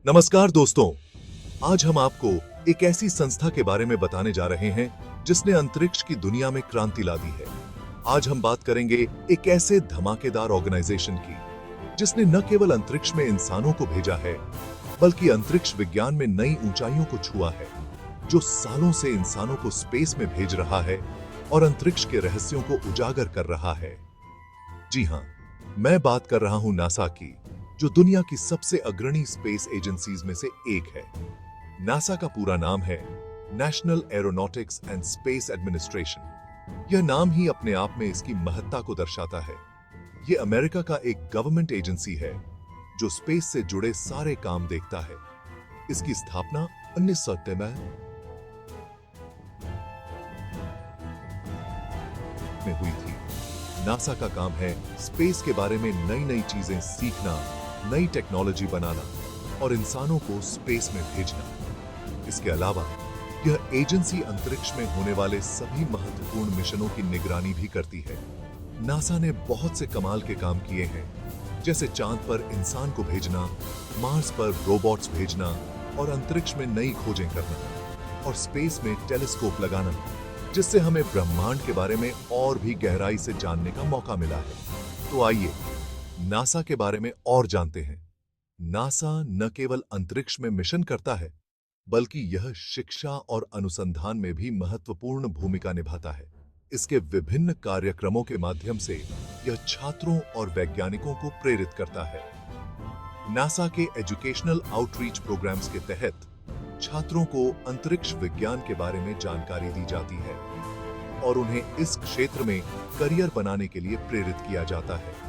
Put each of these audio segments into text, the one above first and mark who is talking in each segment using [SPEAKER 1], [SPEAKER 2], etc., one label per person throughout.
[SPEAKER 1] नमस्कार दोस्तों, आज हम आपको एक ऐसी संस्था के बारे में बताने जा रहे हैं जिसने अंतरिक्ष की दुनिया में क्रांति ला दी है। आज हम बात करेंगे एक ऐसे धमाकेदार ऑर्गेनाइजेशन की जिसने न केवल अंतरिक्ष में इंसानों को भेजा है बल्कि अंतरिक्ष विज्ञान में नई ऊंचाइयों को छुआ है, जो सालों से इंसानों को स्पेस में भेज रहा है और अंतरिक्ष के रहस्यों को उजागर कर रहा है। जी हाँ, मैं बात कर रहा हूं नासा की, जो दुनिया की सबसे अग्रणी स्पेस एजेंसीज में से एक है। नासा का पूरा नाम है national aeronautics and space administration. यह नाम ही अपने आप में इसकी महत्ता को दर्शाता है। यह अमेरिका का एक गवर्नमेंट एजेंसी है जो स्पेस से जुड़े सारे काम देखता है। इसकी स्थापना 1993 में हुई थी। नासा का काम है स्पेस के बारे में नई नई चीजें सीखना, नई टेक्नोलॉजी बनाना और इंसानों को स्पेस में भेजना। इसके अलावा यह एजेंसी अंतरिक्ष में होने वाले सभी महत्वपूर्ण मिशनों की निगरानी भी करती है। नासा ने बहुत से कमाल के काम किए हैं, जैसे चांद पर इंसान को भेजना, मार्स पर रोबोट्स भेजना और अंतरिक्ष में नई खोजें करना, और स्पेस में टेलीस्कोप लगाना, जिससे हमें ब्रह्मांड के बारे में और भी गहराई से जानने का मौका मिला है। तो आइए नासा के बारे में और जानते हैं। नासा न केवल अंतरिक्ष में मिशन करता है, बल्कि यह शिक्षा और अनुसंधान में भी महत्वपूर्ण भूमिका निभाता है। इसके विभिन्न कार्यक्रमों के माध्यम से यह छात्रों और वैज्ञानिकों को प्रेरित करता है। नासा के एजुकेशनल आउटरीच प्रोग्राम्स के तहत छात्रों को अंतरिक्ष विज्ञान के बारे में जानकारी दी जाती है और उन्हें इस क्षेत्र में करियर बनाने के लिए प्रेरित किया जाता है।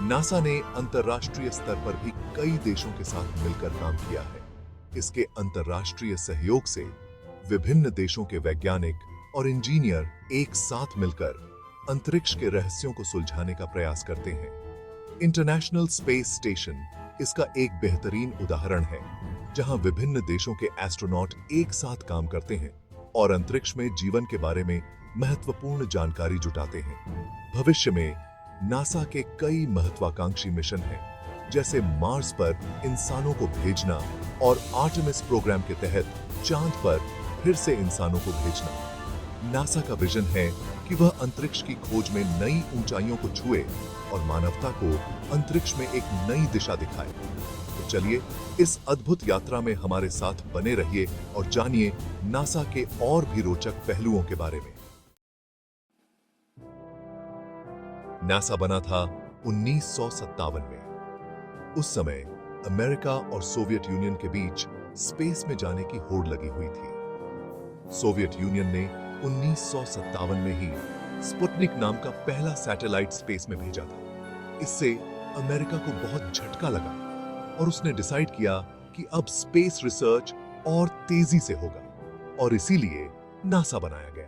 [SPEAKER 1] नासा ने अंतर्राष्ट्रीय स्तर पर भी कई देशों के साथ मिलकर काम किया है। इसके अंतर्राष्ट्रीय सहयोग से विभिन्न देशों के वैज्ञानिक और इंजीनियर एक साथ मिलकर अंतरिक्ष के रहस्यों को सुलझाने का प्रयास करते हैं। इंटरनेशनल स्पेस स्टेशन इसका एक बेहतरीन उदाहरण है, जहां विभिन्न देशों के एस्ट्रोनॉट एक साथ काम करते हैं और अंतरिक्ष में जीवन के बारे में महत्वपूर्ण जानकारी जुटाते हैं। भविष्य में नासा के कई महत्वाकांक्षी मिशन हैं, जैसे मार्स पर इंसानों को भेजना और आर्टेमिस प्रोग्राम के तहत चांद पर फिर से इंसानों को भेजना। नासा का विजन है कि वह अंतरिक्ष की खोज में नई ऊंचाइयों को छुए और मानवता को अंतरिक्ष में एक नई दिशा दिखाए। तो चलिए इस अद्भुत यात्रा में हमारे साथ बने रहिए और जानिए नासा के और भी रोचक पहलुओं के बारे में। नासा बना था 1957 में। उस समय अमेरिका और सोवियत यूनियन के बीच स्पेस में जाने की होड़ लगी हुई थी। सोवियत यूनियन ने 1957 में ही स्पुतनिक नाम का पहला सैटेलाइट स्पेस में भेजा था। इससे अमेरिका को बहुत झटका लगा और उसने डिसाइड किया कि अब स्पेस रिसर्च और तेजी से होगा, और इसीलिए नासा बनाया गया।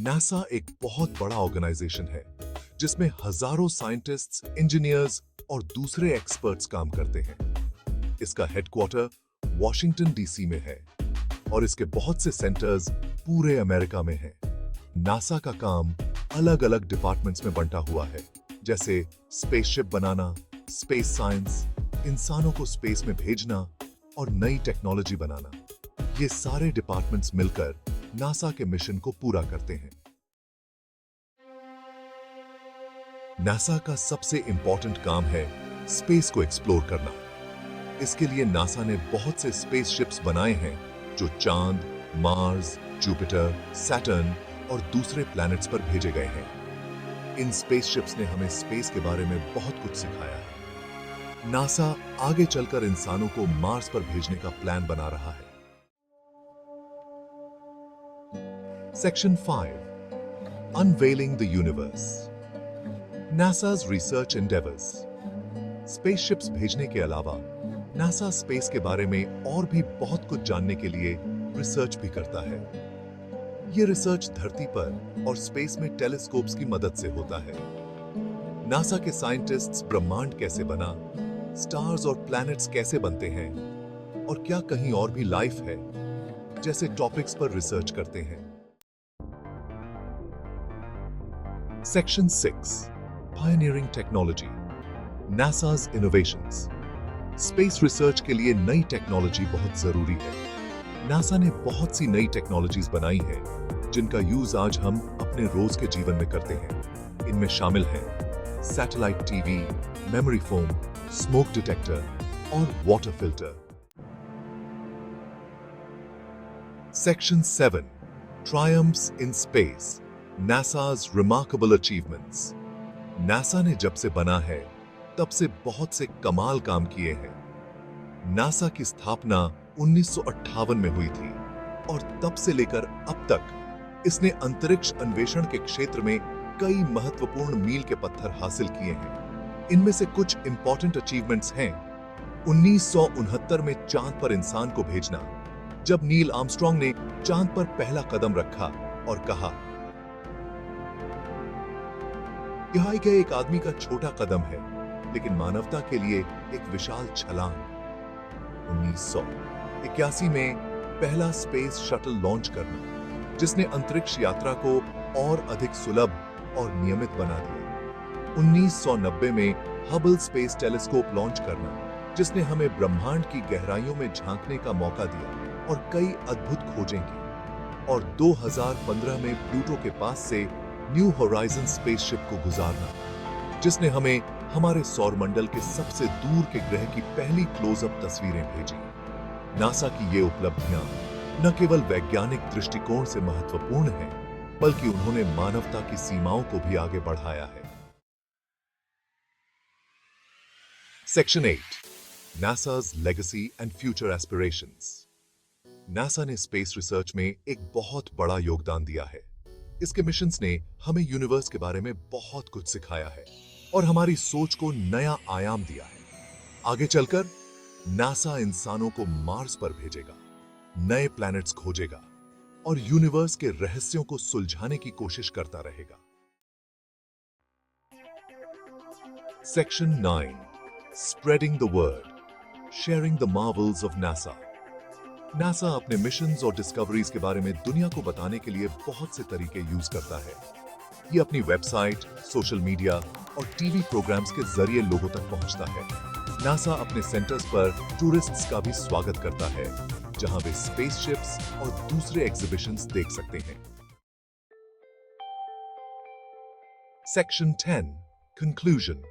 [SPEAKER 1] नासा एक बहुत बड़ा ऑर्गेनाइजेशन है जिसमें हजारों साइंटिस्ट्स, इंजीनियर्स और दूसरे एक्सपर्ट्स काम करते हैं। इसका हेडक्वार्टर वॉशिंगटन डीसी में है और इसके बहुत से सेंटर्स पूरे अमेरिका में हैं। नासा का काम अलग अलग डिपार्टमेंट्स में बंटा हुआ है, जैसे स्पेसशिप बनाना, स्पेस साइंस, इंसानों को स्पेस में भेजना और नई टेक्नोलॉजी बनाना। ये सारे डिपार्टमेंट्स मिलकर नासा के मिशन को पूरा करते हैं। नासा का सबसे इंपॉर्टेंट काम है स्पेस को एक्सप्लोर करना। इसके लिए नासा ने बहुत से स्पेस शिप्स बनाए हैं जो चांद, मार्स, जुपिटर, सैटर्न और दूसरे प्लैनेट्स पर भेजे गए हैं। इन स्पेस शिप्स ने हमें स्पेस के बारे में बहुत कुछ सिखाया है। नासा आगे चलकर इंसानों को मार्स पर भेजने का प्लान बना रहा है। Section 5. Unveiling the Universe. NASA's Research Endeavors. Spaceships भेजने के अलावा नासा स्पेस के बारे में और भी बहुत कुछ जानने के लिए रिसर्च भी करता है। यह रिसर्च धरती पर और स्पेस में टेलीस्कोप्स की मदद से होता है। नासा के साइंटिस्ट्स ब्रह्मांड कैसे बना, स्टार्स और प्लैनेट्स कैसे बनते हैं और क्या कहीं और भी लाइफ है, जैसे टॉपिक्स पर रिसर्च करते हैं। Section 6. Pioneering Technology. NASA's innovations. Space research के लिए नई टेक्नोलॉजी बहुत जरूरी है। नासा ने बहुत सी नई टेक्नोलॉजीज बनाई है जिनका यूज आज हम अपने रोज के जीवन में करते हैं। इनमें शामिल हैं satellite TV, memory foam, smoke detector और water filter. Section 7 triumphs in space, NASA's remarkable achievements. NASA ने जब से बना है तब से बहुत से कमाल काम किए हैं। नासा की स्थापना 1958 में हुई थी और तब से लेकर अब तक इसने अंतरिक्ष अन्वेषण के क्षेत्र में कई महत्वपूर्ण मील के पत्थर हासिल किए हैं। इनमें से कुछ इंपॉर्टेंट अचीवमेंट्स हैं 1969 में चांद पर इंसान को भेजना, जब नील आर्मस्ट्रॉन्ग ने चांद पर पहला कदम रखा और कहा, यह एक आदमी का छोटा कदम है लेकिन मानवता के लिए एक विशाल छलांग। 1981 में पहला स्पेस शटल लॉन्च करना, जिसने अंतरिक्ष यात्रा को और अधिक सुलभ और नियमित बना दिया। 1990 में हबल स्पेस टेलीस्कोप लॉन्च करना, जिसने हमें ब्रह्मांड की गहराइयों में झांकने का मौका दिया और कई अद्भुत खोजें की। और 2015 में प्लूटो के पास से न्यू होराइजन स्पेसशिप को गुजारना, जिसने हमें हमारे सौरमंडल के सबसे दूर के ग्रह की पहली क्लोजअप तस्वीरें भेजी। नासा की ये उपलब्धियां न केवल वैज्ञानिक दृष्टिकोण से महत्वपूर्ण हैं, बल्कि उन्होंने मानवता की सीमाओं को भी आगे बढ़ाया है। Section 8 NASA's legacy and future aspirations. NASA ने स्पेस रिसर्च में एक बहुत बड़ा योगदान दिया है। इसके मिशंस ने हमें यूनिवर्स के बारे में बहुत कुछ सिखाया है और हमारी सोच को नया आयाम दिया है। आगे चलकर नासा इंसानों को मार्स पर भेजेगा, नए प्लैनेट्स खोजेगा और यूनिवर्स के रहस्यों को सुलझाने की कोशिश करता रहेगा। Section 9 spreading the word, sharing the Marvels of NASA. NASA अपने मिशंस और डिस्कवरीज के बारे में दुनिया को बताने के लिए बहुत से तरीके यूज करता है। ये अपनी वेबसाइट, सोशल मीडिया और टीवी प्रोग्राम्स के जरिए लोगों तक पहुंचता है। नासा अपने सेंटर्स पर टूरिस्ट्स का भी स्वागत करता है, जहां वे स्पेसशिप्स और दूसरे एग्जीबिशंस देख सकते हैं। Section 10 conclusion,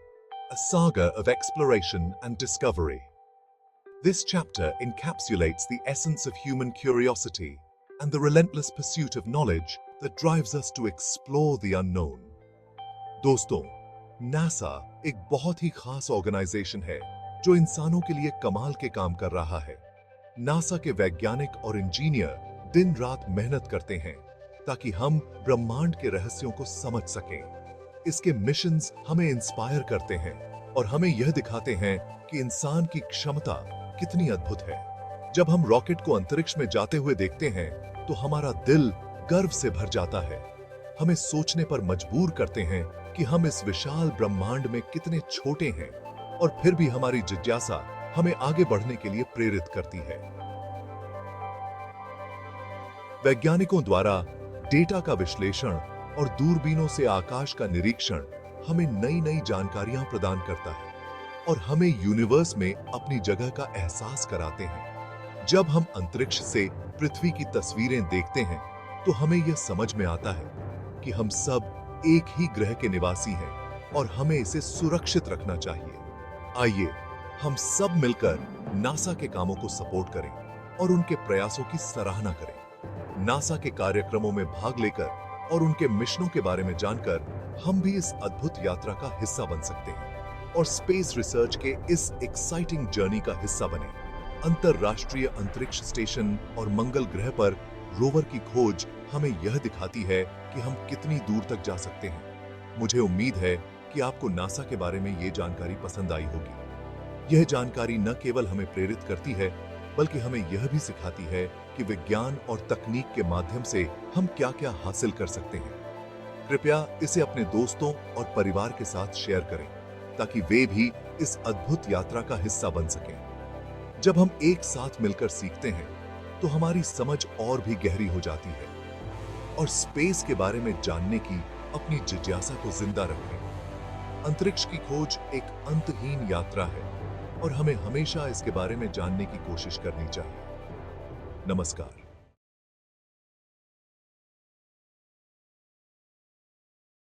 [SPEAKER 1] a saga of exploration and discovery. This chapter encapsulates the essence of human curiosity and the relentless pursuit of knowledge that drives us to explore the unknown. दोस्तों, NASA एक बहुत ही खास organisation है जो इंसानों के लिए कमाल के काम कर रहा है। नासा के वैज्ञानिक और इंजीनियर दिन रात मेहनत करते हैं ताकि हम ब्रह्मांड के रहस्यों को समझ सकें। इसके मिशंस हमें इंस्पायर करते हैं और हमें यह दिखाते हैं कि इंसान की क्षमता कितनी अद्भुत है। जब हम रॉकेट को अंतरिक्ष में जाते हुए देखते हैं तो हमारा दिल गर्व से भर जाता है। हमें सोचने पर मजबूर करते हैं कि हम इस विशाल ब्रह्मांड में कितने छोटे हैं, और फिर भी हमारी जिज्ञासा हमें आगे बढ़ने के लिए प्रेरित करती है। वैज्ञानिकों द्वारा डेटा का विश्लेषण और दूरबीनों से आकाश का निरीक्षण हमें नई नई जानकारियां प्रदान करता है और हमें यूनिवर्स में अपनी जगह का एहसास कराते हैं। जब हम अंतरिक्ष से पृथ्वी की तस्वीरें देखते हैं तो हमें यह समझ में आता है कि हम सब एक ही ग्रह के निवासी हैं और हमें इसे सुरक्षित रखना चाहिए। आइए हम सब मिलकर नासा के कामों को सपोर्ट करें और उनके प्रयासों की सराहना करें। नासा के कार्यक्रमों में भाग लेकर और उनके मिशनों के बारे में जानकर हम भी इस अद्भुत यात्रा का हिस्सा बन सकते हैं और स्पेस रिसर्च के इस एक्साइटिंग जर्नी का हिस्सा बने। अंतरराष्ट्रीय अंतरिक्ष स्टेशन और मंगल ग्रह पर रोवर की खोज हमें यह दिखाती है कि हम कितनी दूर तक जा सकते हैं। मुझे उम्मीद है कि आपको नासा के बारे में ये जानकारी पसंद आई होगी। यह जानकारी न केवल हमें प्रेरित करती है, बल्कि हमें यह भी सिखाती है कि विज्ञान और तकनीक के माध्यम से हम क्या-क्या हासिल कर सकते हैं। कृपया इसे अपने दोस्तों और परिवार के साथ शेयर करें ताकि वे भी इस अद्भुत यात्रा का हिस्सा बन सकें। जब हम एक साथ मिलकर सीखते हैं तो हमारी समझ और भी गहरी हो जाती है और स्पेस के बारे में जानने की अपनी जिज्ञासा को जिंदा रखें। अंतरिक्ष की खोज एक अंतहीन यात्रा है और हमें हमेशा इसके बारे में जानने की कोशिश करनी चाहिए। नमस्कार।